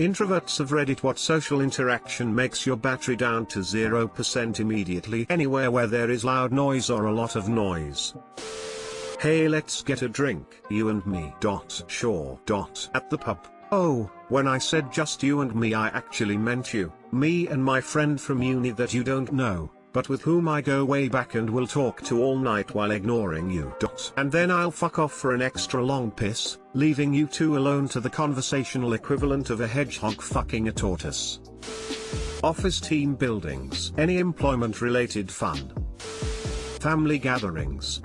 Introverts of Reddit. What social interaction makes your battery down to 0% immediately? Anywhere where there is loud noise or a lot of noise. Hey, let's get a drink, you and me. Sure. At the pub. Oh, when I said just you and me, I actually meant you, me and my friend from uni that you don't know, but with whom I go way back and will talk to all night while ignoring you. And then I'll fuck off for an extra long piss, leaving you two alone to the conversational equivalent of a hedgehog fucking a tortoise. Office team buildings. Any employment-related fun. Family gatherings.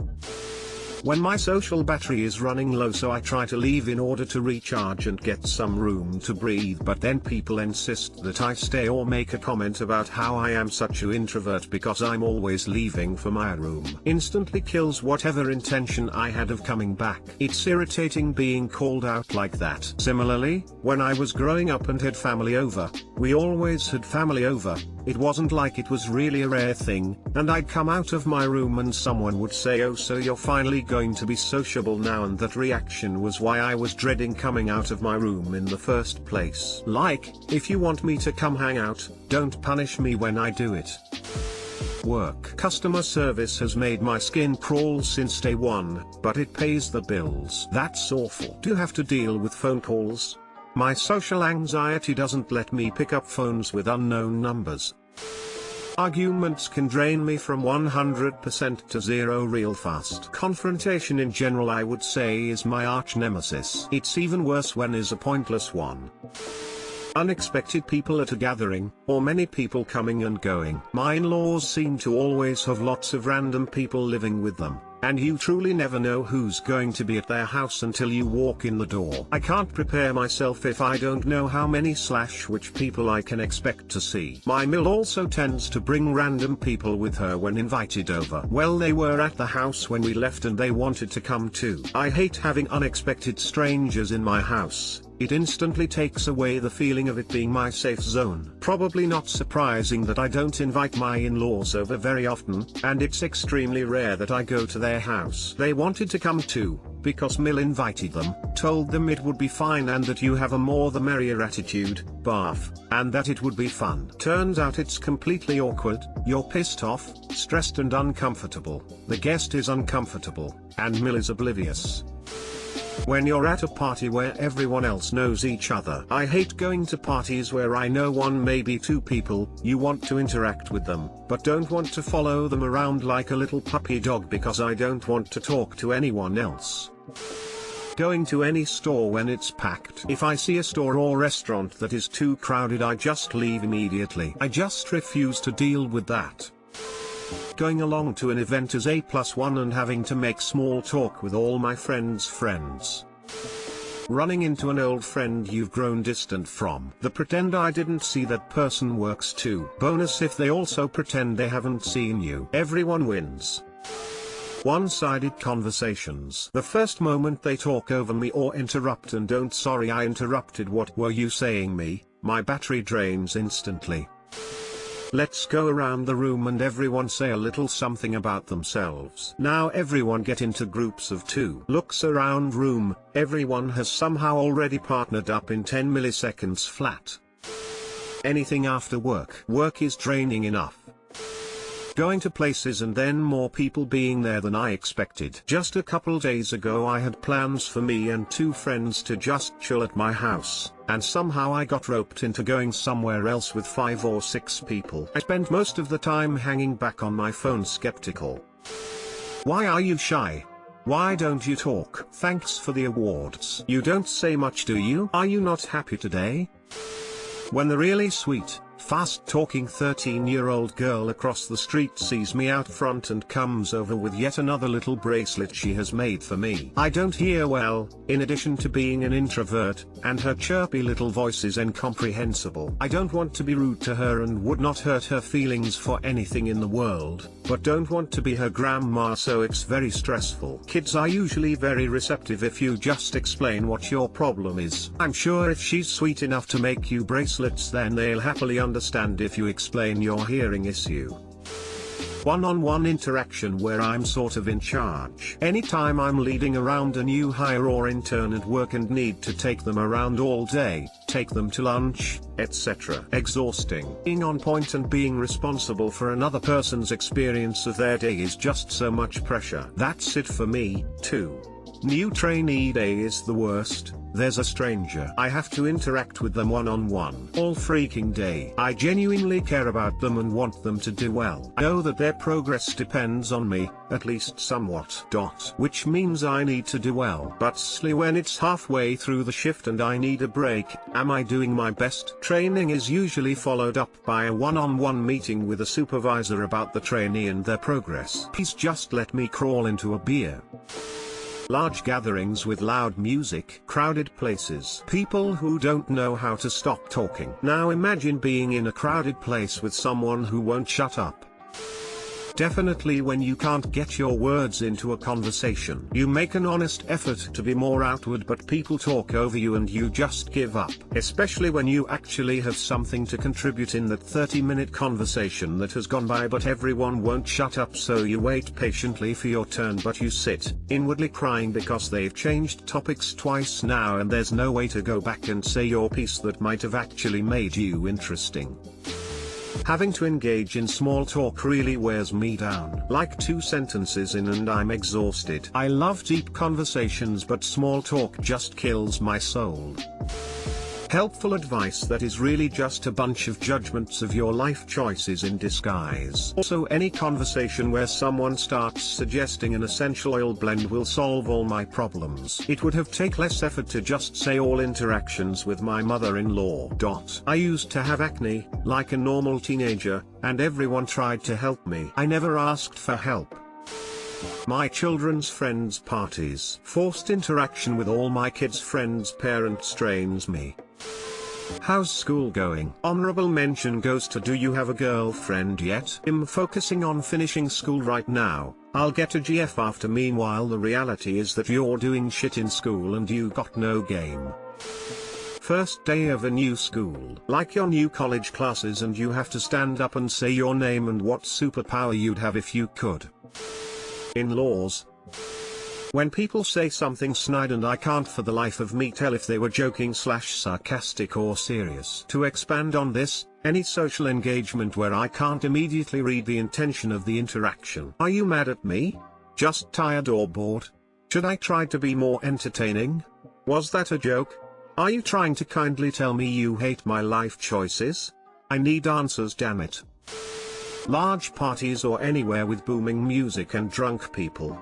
When my social battery is running low, so I try to leave in order to recharge and get some room to breathe, but then people insist that I stay or make a comment about how I am such an introvert because I'm always leaving for my room. Instantly kills whatever intention I had of coming back. It's irritating being called out like that. Similarly, when I was growing up and had family over, we always had family over. It wasn't like it was really a rare thing, and I'd come out of my room and someone would say, "Oh, so you're finally going to be sociable now?" And that reaction was why I was dreading coming out of my room in the first place. Like, if you want me to come hang out, don't punish me when I do it. Work. Customer service has made my skin crawl since day one, but it pays the bills. That's awful. Do you have to deal with phone calls? My social anxiety doesn't let me pick up phones with unknown numbers. Arguments can drain me from 100% to 0 real fast. Confrontation in general, I would say, is my arch nemesis. It's even worse when is a pointless one. Unexpected people at a gathering, or many people coming and going. My in-laws seem to always have lots of random people living with them, and you truly never know who's going to be at their house until you walk in the door. I can't prepare myself if I don't know how many / which people I can expect to see. My mill also tends to bring random people with her when invited over. Well, they were at the house when we left and they wanted to come too. I hate having unexpected strangers in my house. It instantly takes away the feeling of it being my safe zone. Probably not surprising that I don't invite my in-laws over very often, and it's extremely rare that I go to their house. They wanted to come too, because Mill invited them, told them it would be fine and that you have a more the merrier attitude, barf, and that it would be fun. Turns out it's completely awkward, you're pissed off, stressed and uncomfortable, the guest is uncomfortable, and Mill is oblivious. When you're at a party where everyone else knows each other. I hate going to parties where I know one, maybe two people. You want to interact with them, but don't want to follow them around like a little puppy dog because I don't want to talk to anyone else. Going to any store when it's packed. If I see a store or restaurant that is too crowded, I just leave immediately. I just refuse to deal with that. Going along to an event as A+1 and having to make small talk with all my friends' friends. Running into an old friend you've grown distant from. The pretend I didn't see that person works too. Bonus if they also pretend they haven't seen you. Everyone wins. One-sided conversations. The first moment they talk over me or interrupt and don't "Sorry, I interrupted, what were you saying?" me, my battery drains instantly. Let's go around the room and everyone say a little something about themselves. Now everyone get into groups of 2. Looks around room, everyone has somehow already partnered up in 10 milliseconds flat. Anything after work. Work is draining enough. Going to places and then more people being there than I expected. Just a couple days ago I had plans for me and 2 friends to just chill at my house, and somehow I got roped into going somewhere else with 5 or 6 people. I spent most of the time hanging back on my phone skeptical. Why are you shy? Why don't you talk? Thanks for the awards. You don't say much, do you? Are you not happy today? When the really sweet, fast-talking 13-year-old girl across the street sees me out front and comes over with yet another little bracelet she has made for me. I don't hear well, in addition to being an introvert, and her chirpy little voice is incomprehensible. I don't want to be rude to her and would not hurt her feelings for anything in the world, but don't want to be her grandma, so it's very stressful. Kids are usually very receptive if you just explain what your problem is. I'm sure if she's sweet enough to make you bracelets, then they'll happily understand if you explain your hearing issue. One-on-one interaction where I'm sort of in charge. Anytime I'm leading around a new hire or intern at work and need to take them around all day, take them to lunch, etc. Exhausting. Being on point and being responsible for another person's experience of their day is just so much pressure. That's it for me, too. New trainee day is the worst. There's a stranger. I have to interact with them one-on-one all freaking day. I genuinely care about them and want them to do well. I know that their progress depends on me, at least somewhat. Which means I need to do well. But when it's halfway through the shift and I need a break, am I doing my best? Training is usually followed up by a one-on-one meeting with a supervisor about the trainee and their progress. Please just let me crawl into a beer. Large gatherings with loud music, crowded places, people who don't know how to stop talking. Now imagine being in a crowded place with someone who won't shut up. Definitely when you can't get your words into a conversation. You make an honest effort to be more outward, but people talk over you and you just give up. Especially when you actually have something to contribute in that 30-minute conversation that has gone by, but everyone won't shut up, so you wait patiently for your turn, but you sit, inwardly crying because they've changed topics twice now and there's no way to go back and say your piece that might have actually made you interesting. Having to engage in small talk really wears me down. Like 2 sentences in and I'm exhausted. I love deep conversations, but small talk just kills my soul. Helpful advice that is really just a bunch of judgments of your life choices in disguise. Also, any conversation where someone starts suggesting an essential oil blend will solve all my problems. It would have taken less effort to just say all interactions with my mother-in-law. I used to have acne, like a normal teenager, and everyone tried to help me. I never asked for help. My children's friends' parties. Forced interaction with all my kids' friends' parents drains me. How's school going? Honorable mention goes to, do you have a girlfriend yet? I'm focusing on finishing school right now. I'll get a GF after. Meanwhile, the reality is that you're doing shit in school and you got no game. First day of a new school, like your new college classes, and you have to stand up and say your name and what superpower you'd have if you could. In-laws. When people say something snide and I can't for the life of me tell if they were joking / sarcastic or serious. To expand on this, any social engagement where I can't immediately read the intention of the interaction. Are you mad at me? Just tired or bored? Should I try to be more entertaining? Was that a joke? Are you trying to kindly tell me you hate my life choices? I need answers, damn it. Large parties or anywhere with booming music and drunk people.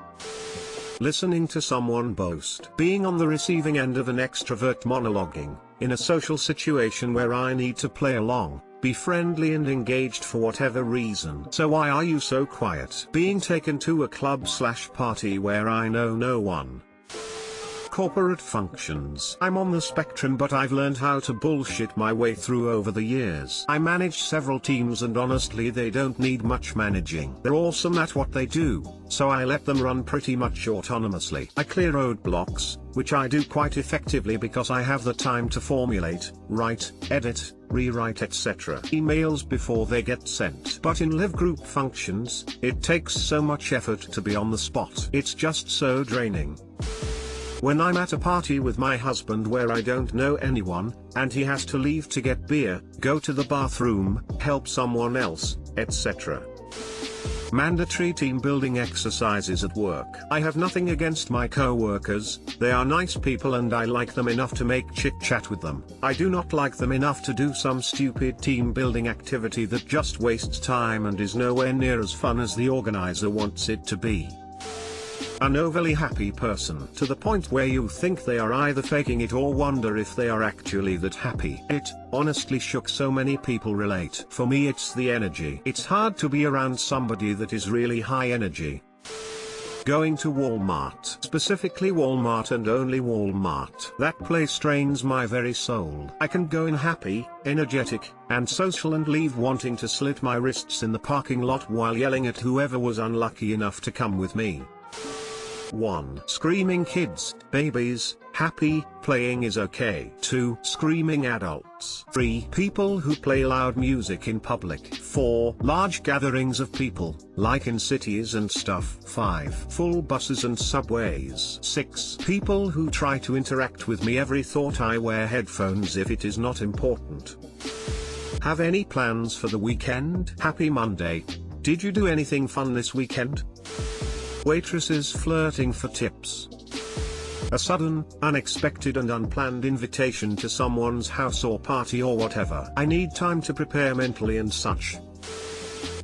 Listening to someone boast. Being on the receiving end of an extrovert monologuing, in a social situation where I need to play along, be friendly and engaged for whatever reason. So why are you so quiet? Being taken to a club / party where I know no one. Corporate functions. I'm on the spectrum, but I've learned how to bullshit my way through over the years. I manage several teams and honestly they don't need much managing. They're awesome at what they do, so I let them run pretty much autonomously. I clear roadblocks, which I do quite effectively because I have the time to formulate, write, edit, rewrite, etc. emails before they get sent. But in live group functions, it takes so much effort to be on the spot. It's just so draining. When I'm at a party with my husband where I don't know anyone, and he has to leave to get beer, go to the bathroom, help someone else, etc. Mandatory team building exercises at work. I have nothing against my co-workers, they are nice people and I like them enough to make chit-chat with them. I do not like them enough to do some stupid team building activity that just wastes time and is nowhere near as fun as the organizer wants it to be. An overly happy person, to the point where you think they are either faking it or wonder if they are actually that happy. It honestly shook so many people relate. For me it's the energy. It's hard to be around somebody that is really high energy. Going to Walmart. Specifically Walmart and only Walmart. That place drains my very soul. I can go in happy, energetic, and social and leave wanting to slit my wrists in the parking lot while yelling at whoever was unlucky enough to come with me. 1. Screaming kids, babies, happy, playing is okay. 2. Screaming adults. 3. People who play loud music in public. 4. Large gatherings of people, like in cities and stuff. 5. Full buses and subways. 6. People who try to interact with me every thought. I wear headphones if it is not important. Have any plans for the weekend? Happy Monday. Did you do anything fun this weekend? Waitresses flirting for tips. A sudden, unexpected and unplanned invitation to someone's house or party or whatever. I need time to prepare mentally and such.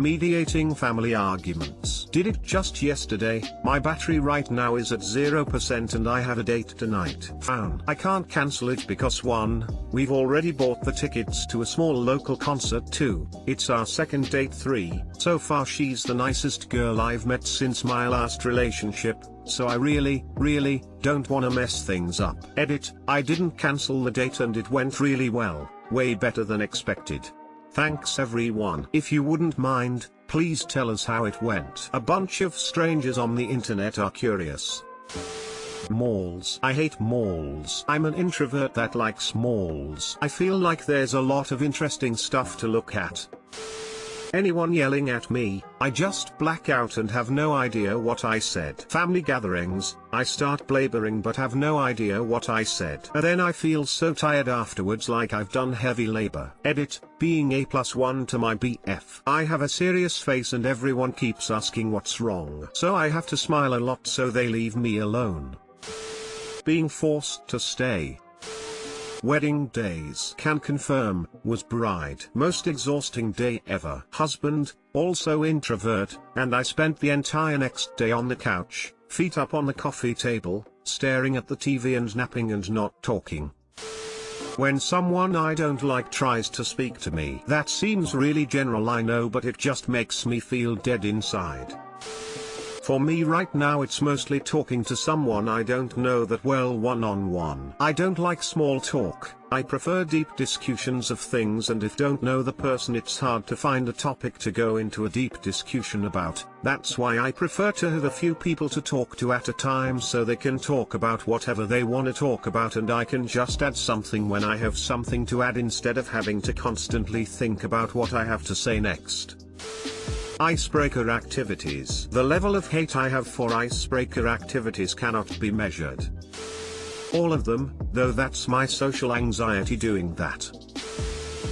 Mediating family arguments. Did it just yesterday. My battery right now is at 0% and I have a date tonight. Frown. I can't cancel it because 1. We've already bought the tickets to a small local concert. 2. It's our second date. 3. So far she's the nicest girl I've met since my last relationship, so I really don't wanna mess things up. Edit. I didn't cancel the date and it went really well, way better than expected. Thanks everyone. If you wouldn't mind, please tell us how it went. A bunch of strangers on the internet are curious. Malls. I hate malls. I'm an introvert that likes malls. I feel like there's a lot of interesting stuff to look at. Anyone yelling at me, I just black out and have no idea what I said. Family gatherings, I start blabbering but have no idea what I said. And then I feel so tired afterwards like I've done heavy labor. Edit, being A+1 to my BF. I have a serious face and everyone keeps asking what's wrong. So I have to smile a lot so they leave me alone. Being forced to stay. Wedding days. Can confirm, was bride. Most exhausting day ever. Husband, also introvert, and I spent the entire next day on the couch, feet up on the coffee table, staring at the TV and napping and not talking. When someone I don't like tries to speak to me. That seems really general, I know, but it just makes me feel dead inside. For me right now it's mostly talking to someone I don't know that well one-on-one. I don't like small talk, I prefer deep discussions of things, and if don't know the person it's hard to find a topic to go into a deep discussion about. That's why I prefer to have a few people to talk to at a time so they can talk about whatever they want to talk about and I can just add something when I have something to add instead of having to constantly think about what I have to say next. Icebreaker activities. The level of hate I have for icebreaker activities cannot be measured. All of them, though that's my social anxiety doing that.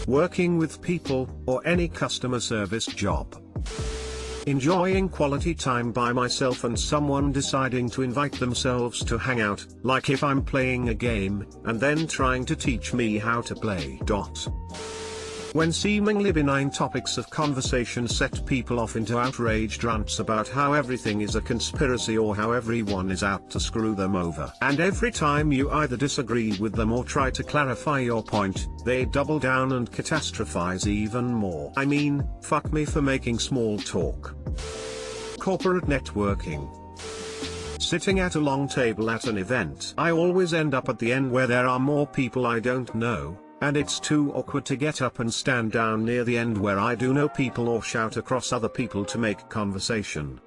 Working with people, or any customer service job. Enjoying quality time by myself and someone deciding to invite themselves to hang out, like if I'm playing a game, and then trying to teach me how to play. When seemingly benign topics of conversation set people off into outraged rants about how everything is a conspiracy or how everyone is out to screw them over. And every time you either disagree with them or try to clarify your point, they double down and catastrophize even more. I mean, fuck me for making small talk. Corporate networking. Sitting at a long table at an event. I always end up at the end where there are more people I don't know, and it's too awkward to get up and stand down near the end where I do know people or shout across other people to make conversation.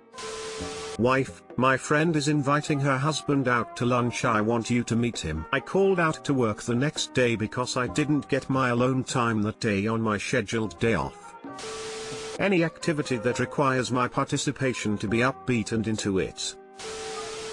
Wife, my friend is inviting her husband out to lunch, I want you to meet him. I called out to work the next day because I didn't get my alone time that day on my scheduled day off. Any activity that requires my participation to be upbeat and into it.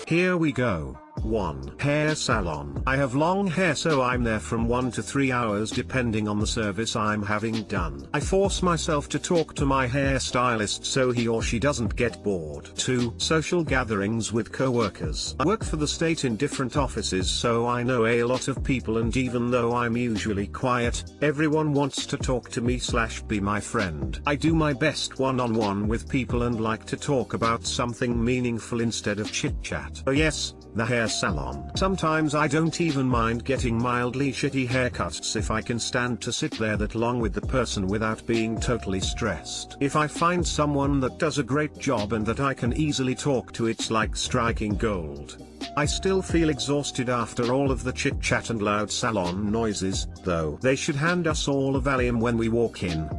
Here we go. 1. Hair salon. I have long hair so I'm there from 1 to 3 hours depending on the service I'm having done. I force myself to talk to my hairstylist so he or she doesn't get bored. 2. Social gatherings with co-workers. I work for the state in different offices so I know a lot of people, and even though I'm usually quiet, everyone wants to talk to me / be my friend. I do my best one-on-one with people and like to talk about something meaningful instead of chit-chat. Oh yes, the hair salon. Sometimes I don't even mind getting mildly shitty haircuts if I can stand to sit there that long with the person without being totally stressed. If I find someone that does a great job and that I can easily talk to, it's like striking gold. I still feel exhausted after all of the chit-chat and loud salon noises, though. They should hand us all a Valium when we walk in.